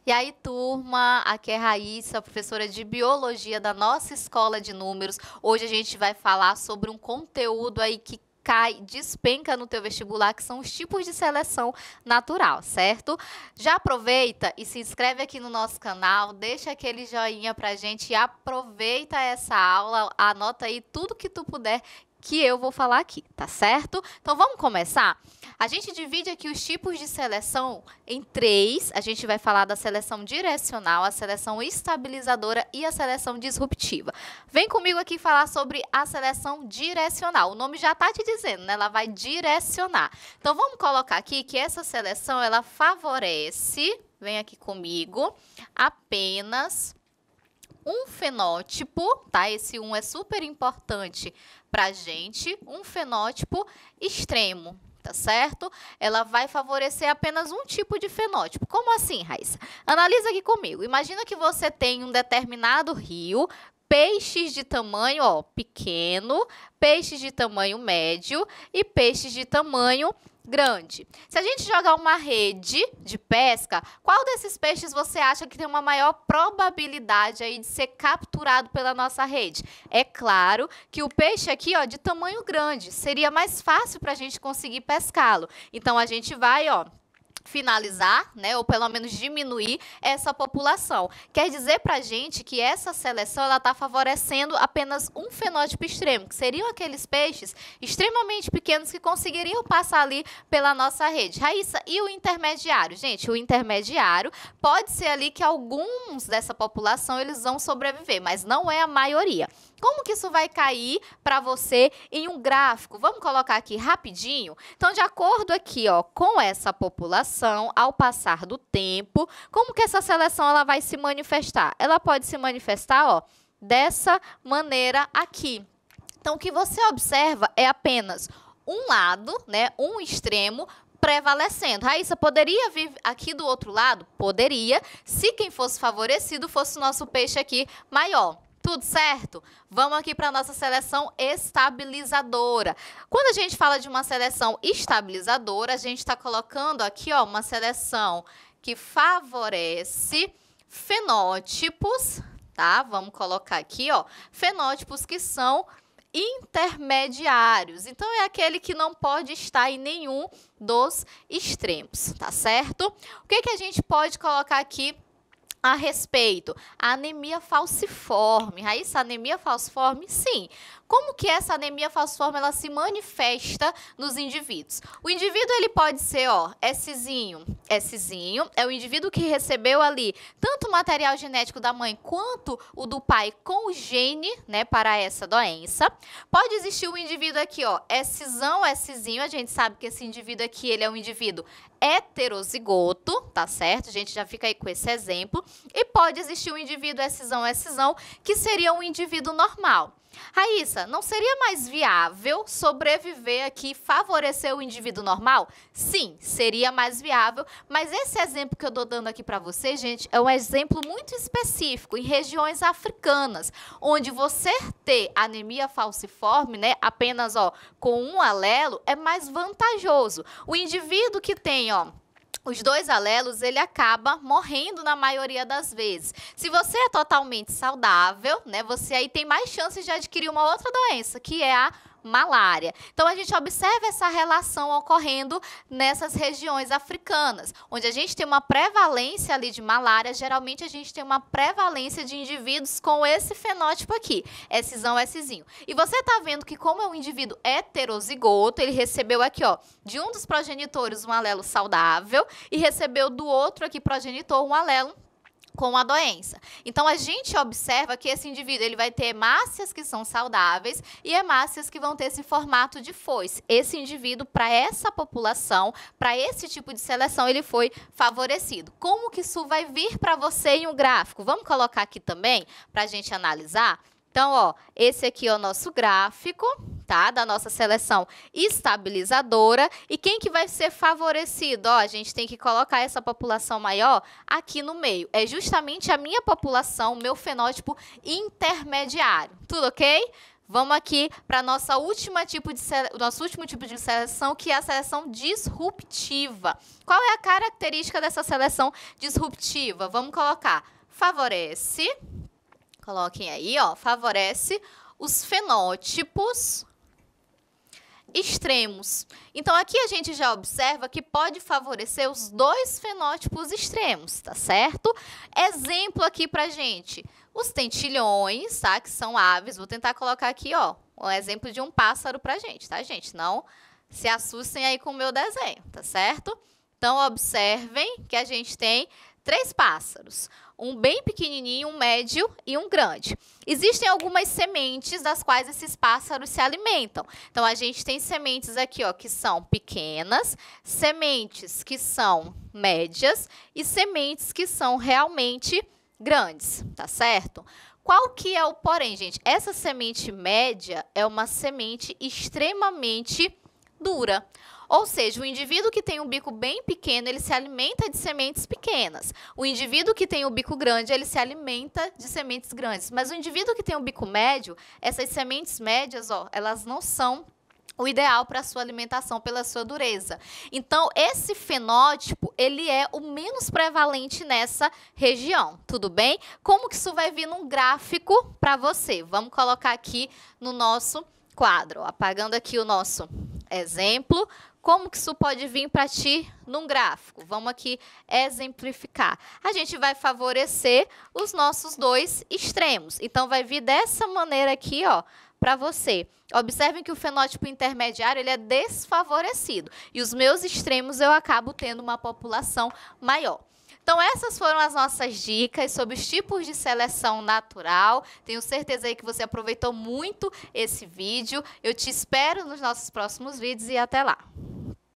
E aí, turma, aqui é Raíssa, professora de Biologia da nossa Escola de Números. Hoje a gente vai falar sobre um conteúdo aí que despenca no teu vestibular, que são os tipos de seleção natural, certo? Já aproveita e se inscreve aqui no nosso canal, deixa aquele joinha pra gente e aproveita essa aula, anota aí tudo que tu puder que eu vou falar aqui, tá certo? Então, vamos começar? A gente divide aqui os tipos de seleção em três. A gente vai falar da seleção direcional, a seleção estabilizadora e a seleção disruptiva. Vem comigo aqui falar sobre a seleção direcional. O nome já está te dizendo, né? Ela vai direcionar. Então, vamos colocar aqui que essa seleção, ela favorece, vem aqui comigo, apenas um fenótipo, tá? Esse um é super importante pra gente, um fenótipo extremo, tá certo? Ela vai favorecer apenas um tipo de fenótipo. Como assim, Raíssa? Analisa aqui comigo. Imagina que você tem um determinado rio, peixes de tamanho, ó, pequeno, peixes de tamanho médio e peixes de tamanho grande. Se a gente jogar uma rede de pesca, qual desses peixes você acha que tem uma maior probabilidade aí de ser capturado pela nossa rede? É claro que o peixe aqui, ó, de tamanho grande, seria mais fácil para a gente conseguir pescá-lo. Então, a gente vai, ó, finalizar, né, ou pelo menos diminuir essa população. Quer dizer pra gente que essa seleção ela está favorecendo apenas um fenótipo extremo, que seriam aqueles peixes extremamente pequenos que conseguiriam passar ali pela nossa rede. Raíssa, e o intermediário? Gente, o intermediário pode ser ali que alguns dessa população eles vão sobreviver, mas não é a maioria. Como que isso vai cair para você em um gráfico? Vamos colocar aqui rapidinho. Então, de acordo aqui, ó, com essa população, ao passar do tempo, como que essa seleção ela vai se manifestar? Ela pode se manifestar, ó, dessa maneira aqui. Então, o que você observa é apenas um lado, né, um extremo prevalecendo. Raíssa, poderia vir aqui do outro lado? Poderia, se quem fosse favorecido fosse o nosso peixe aqui maior. Tudo certo? Vamos aqui para a nossa seleção estabilizadora. Quando a gente fala de uma seleção estabilizadora, a gente está colocando aqui, ó, uma seleção que favorece fenótipos, tá? Vamos colocar aqui, ó, fenótipos que são intermediários. Então, é aquele que não pode estar em nenhum dos extremos, tá certo? O que a gente pode colocar aqui a respeito? A anemia falciforme. Raíssa, anemia falciforme? Sim. Como que essa anemia falciforme ela se manifesta nos indivíduos? O indivíduo ele pode ser, ó, Szinho. Szinho é o indivíduo que recebeu ali tanto o material genético da mãe quanto o do pai com o gene, né, para essa doença. Pode existir um indivíduo aqui, ó, Szão, Szinho. A gente sabe que esse indivíduo aqui, ele é um indivíduo heterozigoto, tá certo? A gente já fica aí com esse exemplo. E pode existir um indivíduo Szão, que seria um indivíduo normal. Raíssa, não seria mais viável sobreviver aqui e favorecer o indivíduo normal? Sim, seria mais viável, mas esse exemplo que eu estou dando aqui para vocês, gente, é um exemplo muito específico em regiões africanas, onde você ter anemia falciforme, né, apenas, ó, com um alelo, é mais vantajoso. O indivíduo que tem, ó, os dois alelos, ele acaba morrendo na maioria das vezes. Se você é totalmente saudável, né, você aí tem mais chances de adquirir uma outra doença, que é a malária. Então, a gente observa essa relação ocorrendo nessas regiões africanas, onde a gente tem uma prevalência ali de malária, geralmente a gente tem uma prevalência de indivíduos com esse fenótipo aqui, Szão, Szinho. E você está vendo que como é um indivíduo heterozigoto, ele recebeu aqui, ó, de um dos progenitores um alelo saudável e recebeu do outro aqui progenitor um alelo com a doença. Então, a gente observa que esse indivíduo ele vai ter hemácias que são saudáveis e hemácias que vão ter esse formato de foice. Esse indivíduo, para essa população, para esse tipo de seleção, ele foi favorecido. Como que isso vai vir para você em um gráfico? Vamos colocar aqui também para a gente analisar? Então, ó, esse aqui é o nosso gráfico, tá? Da nossa seleção estabilizadora. E quem que vai ser favorecido? Ó, a gente tem que colocar essa população maior aqui no meio. É justamente a minha população, o meu fenótipo intermediário. Tudo ok? Vamos aqui para nosso último tipo de seleção, que é a seleção disruptiva. Qual é a característica dessa seleção disruptiva? Vamos colocar favorece, coloquem aí, ó, favorece os fenótipos extremos. Então, aqui a gente já observa que pode favorecer os dois fenótipos extremos, tá certo? Exemplo aqui pra gente, os tentilhões, tá? Que são aves. Vou tentar colocar aqui, ó, um exemplo de um pássaro pra gente, tá, gente? Não se assustem aí com o meu desenho, tá certo? Então, observem que a gente tem 3 pássaros, um bem pequenininho, um médio e um grande. Existem algumas sementes das quais esses pássaros se alimentam. Então, a gente tem sementes aqui, ó, que são pequenas, sementes que são médias e sementes que são realmente grandes, tá certo? Qual que é o porém, gente? Essa semente média é uma semente extremamente dura. Ou seja, o indivíduo que tem um bico bem pequeno, ele se alimenta de sementes pequenas. O indivíduo que tem o bico grande, ele se alimenta de sementes grandes. Mas o indivíduo que tem o bico médio, essas sementes médias, ó, elas não são o ideal para a sua alimentação pela sua dureza. Então, esse fenótipo, ele é o menos prevalente nessa região, tudo bem? Como que isso vai vir num gráfico para você? Vamos colocar aqui no nosso quadro, ó, apagando aqui o nosso exemplo. Como que isso pode vir para ti num gráfico? Vamos aqui exemplificar. A gente vai favorecer os nossos dois extremos. Então, vai vir dessa maneira aqui, ó, para você. Observem que o fenótipo intermediário, ele é desfavorecido. E os meus extremos, eu acabo tendo uma população maior. Então, essas foram as nossas dicas sobre os tipos de seleção natural. Tenho certeza aí que você aproveitou muito esse vídeo. Eu te espero nos nossos próximos vídeos e até lá!